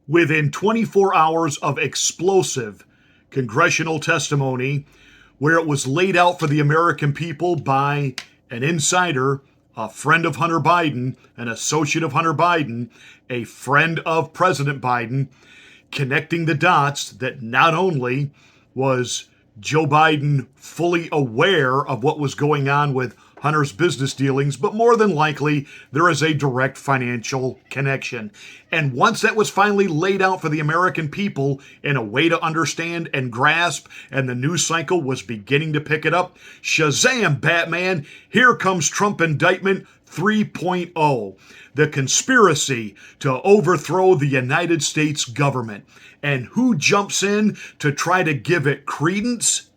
within 24 hours of explosive congressional testimony where it was laid out for the American people by an insider, a friend of Hunter Biden, an associate of Hunter Biden, a friend of President Biden, connecting the dots that not only was Joe Biden fully aware of what was going on with Hunter's business dealings, but more than likely, there is a direct financial connection. And once that was finally laid out for the American people in a way to understand and grasp, and the news cycle was beginning to pick it up, Shazam, Batman, here comes Trump Indictment 3.0, the conspiracy to overthrow the United States government. And who jumps in to try to give it credence?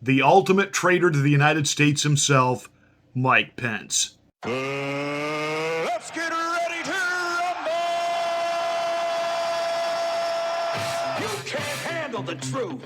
The ultimate traitor to the United States himself, Mike Pence. Let's get ready to rumble! You can't handle the truth.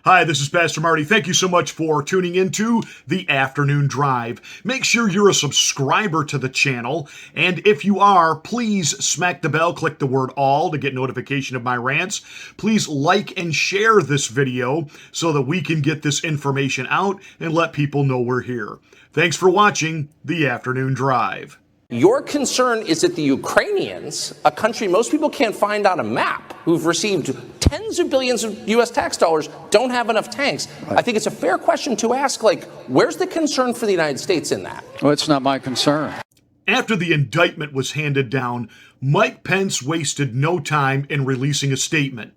Hi, this is Pastor Marty. Thank you so much for tuning into the Afternoon Drive. Make sure you're a subscriber to the channel, and if you are, please smack the bell, click the word all to get notification of my rants. Please like and share this video so that we can get this information out and let people know we're here. Thanks for watching the Afternoon Drive. Your concern is that the Ukrainians, a country most people can't find on a map, who've received tens of billions of U.S. tax dollars, don't have enough tanks. Right. I think it's a fair question to ask, where's the concern for the United States in that? Well, it's not my concern. After the indictment was handed down, Mike Pence wasted no time in releasing a statement.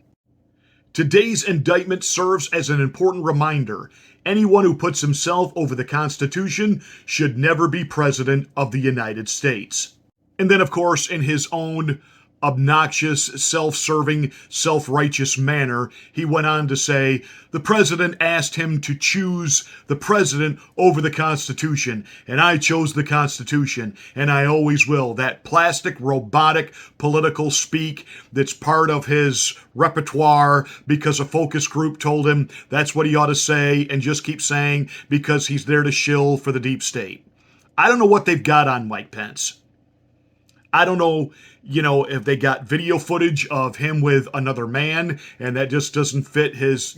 Today's indictment serves as an important reminder. Anyone who puts himself over the Constitution should never be president of the United States. And then, of course, in his own obnoxious, self-serving, self-righteous manner, he went on to say, the president asked him to choose the president over the Constitution, and I chose the Constitution, and I always will. That plastic, robotic, political speak that's part of his repertoire because a focus group told him that's what he ought to say and just keep saying because he's there to shill for the deep state. I don't know what they've got on Mike Pence. I don't know, if they got video footage of him with another man and that just doesn't fit his,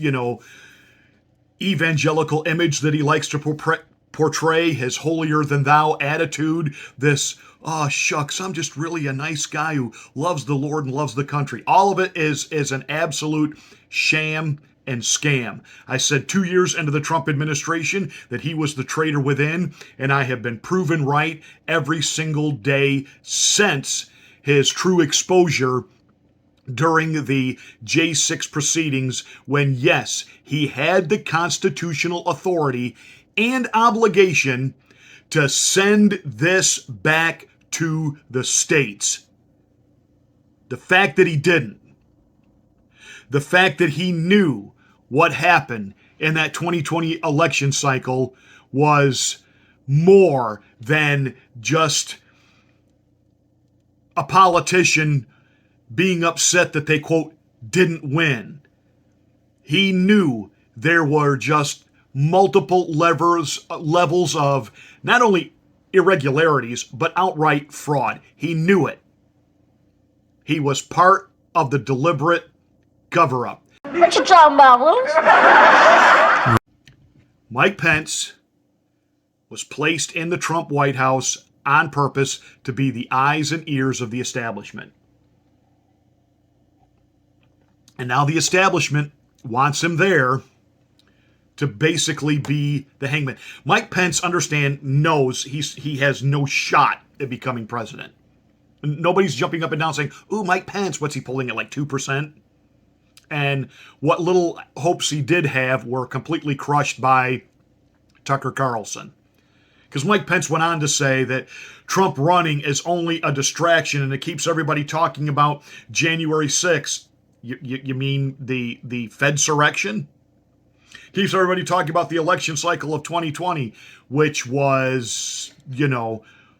evangelical image that he likes to portray, his holier than thou attitude, this, oh, shucks, I'm just really a nice guy who loves the Lord and loves the country. All of it is an absolute sham and scam. I said 2 years into the Trump administration that he was the traitor within, and I have been proven right every single day since his true exposure during the J6 proceedings when, yes, he had the constitutional authority and obligation to send this back to the states. The fact that he didn't, the fact that he knew what happened in that 2020 election cycle was more than just a politician being upset that they, quote, didn't win. He knew there were just multiple levels of not only irregularities, but outright fraud. He knew it. He was part of the deliberate cover-up. What you talking about, Willis? Mike Pence was placed in the Trump White House on purpose to be the eyes and ears of the establishment. And now the establishment wants him there to basically be the hangman. Mike Pence knows he has no shot at becoming president. Nobody's jumping up and down saying, ooh, Mike Pence, what's he polling at, 2%? And what little hopes he did have were completely crushed by Tucker Carlson. Because Mike Pence went on to say that Trump running is only a distraction and it keeps everybody talking about January 6th. You mean the Fedsurrection? Keeps everybody talking about the election cycle of 2020, which was,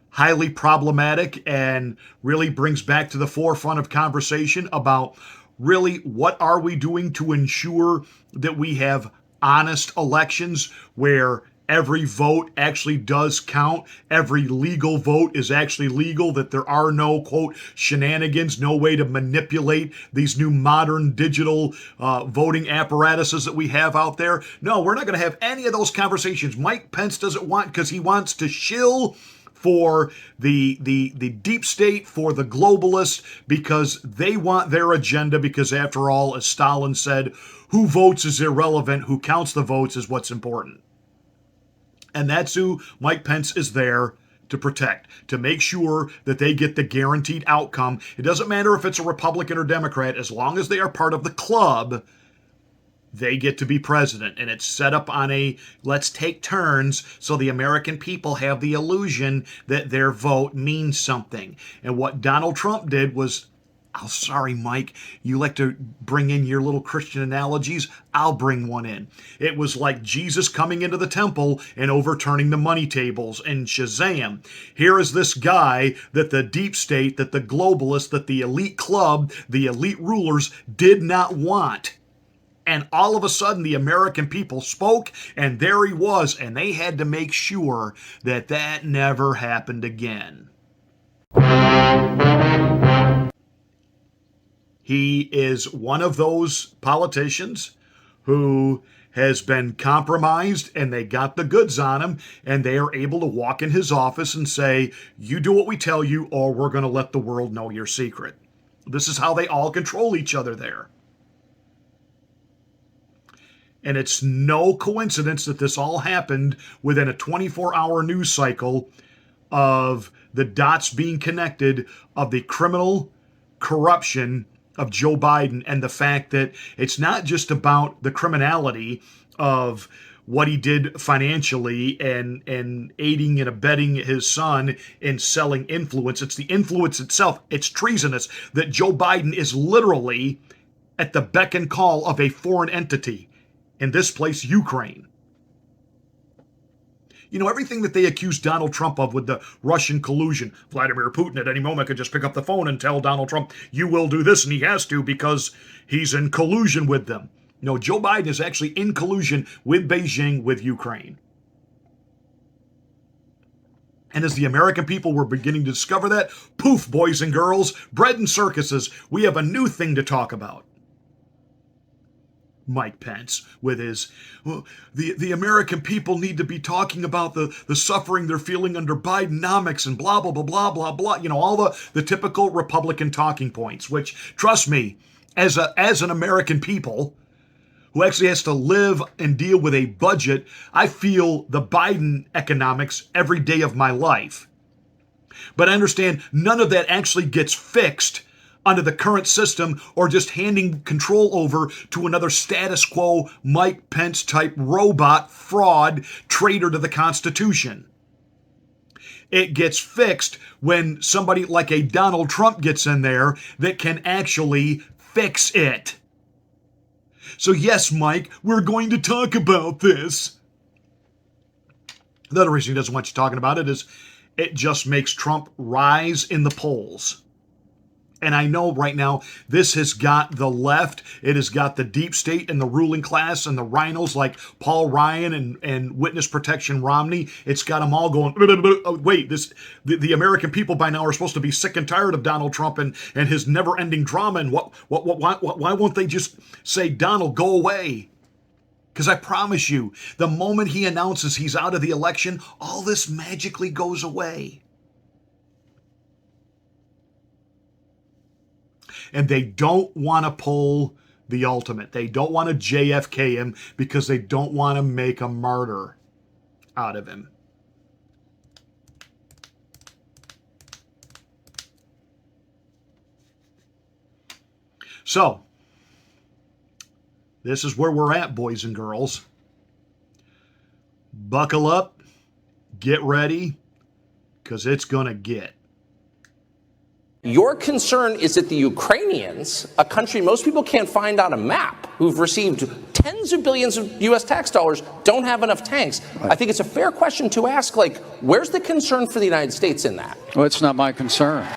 highly problematic and really brings back to the forefront of conversation about really what are we doing to ensure that we have honest elections where every vote actually does count, every legal vote is actually legal, that there are no, quote, shenanigans, no way to manipulate these new modern digital voting apparatuses that we have out there. No, we're not going to have any of those conversations. Mike Pence doesn't want, because he wants to shill for the deep state, for the globalists, because they want their agenda, because after all, as Stalin said, who votes is irrelevant, who counts the votes is what's important. And that's who Mike Pence is there to protect, to make sure that they get the guaranteed outcome. It doesn't matter if it's a Republican or Democrat, as long as they are part of the club, they get to be president. And it's set up on a let's take turns so the American people have the illusion that their vote means something. And what Donald Trump did was, oh, sorry, Mike, you like to bring in your little Christian analogies? I'll bring one in. It was like Jesus coming into the temple and overturning the money tables, and Shazam, here is this guy that the deep state, that the globalists, that the elite club, the elite rulers did not want. And all of a sudden, the American people spoke, and there he was, and they had to make sure that that never happened again. He is one of those politicians who has been compromised, and they got the goods on him, and they are able to walk in his office and say, you do what we tell you, or we're going to let the world know your secret. This is how they all control each other there. And it's no coincidence that this all happened within a 24-hour news cycle of the dots being connected of the criminal corruption of Joe Biden, and the fact that it's not just about the criminality of what he did financially and aiding and abetting his son in selling influence. It's the influence itself. It's treasonous that Joe Biden is literally at the beck and call of a foreign entity, in this place, Ukraine. You know, everything that they accused Donald Trump of with the Russian collusion, Vladimir Putin at any moment could just pick up the phone and tell Donald Trump, you will do this, and he has to because he's in collusion with them. No, Joe Biden is actually in collusion with Beijing, with Ukraine. And as the American people were beginning to discover that, poof, boys and girls, bread and circuses, we have a new thing to talk about. Mike Pence with his, well, the American people need to be talking about the suffering they're feeling under Bidenomics and blah, blah, blah, blah, blah, blah. You know, all the typical Republican talking points, which, trust me, as an American people who actually has to live and deal with a budget, I feel the Biden economics every day of my life. But I understand none of that actually gets fixed under the current system, or just handing control over to another status quo Mike Pence type robot fraud traitor to the Constitution. It gets fixed when somebody like a Donald Trump gets in there that can actually fix it. So yes, Mike, we're going to talk about this. The other reason he doesn't want you talking about it is it just makes Trump rise in the polls. And I know right now this has got the left, it has got the deep state and the ruling class and the rhinos like Paul Ryan and Witness Protection Romney. It's got them all going, wait, the American people by now are supposed to be sick and tired of Donald Trump and his never-ending drama. And why won't they just say, Donald, go away? Because I promise you, the moment he announces he's out of the election, all this magically goes away. And they don't want to pull the ultimate. They don't want to JFK him because they don't want to make a martyr out of him. So, this is where we're at, boys and girls. Buckle up, get ready, because it's going to get. Your concern is that the Ukrainians, a country most people can't find on a map, who've received tens of billions of U.S. tax dollars, don't have enough tanks. Right. I think it's a fair question to ask, like, where's the concern for the United States in that? Well, it's not my concern.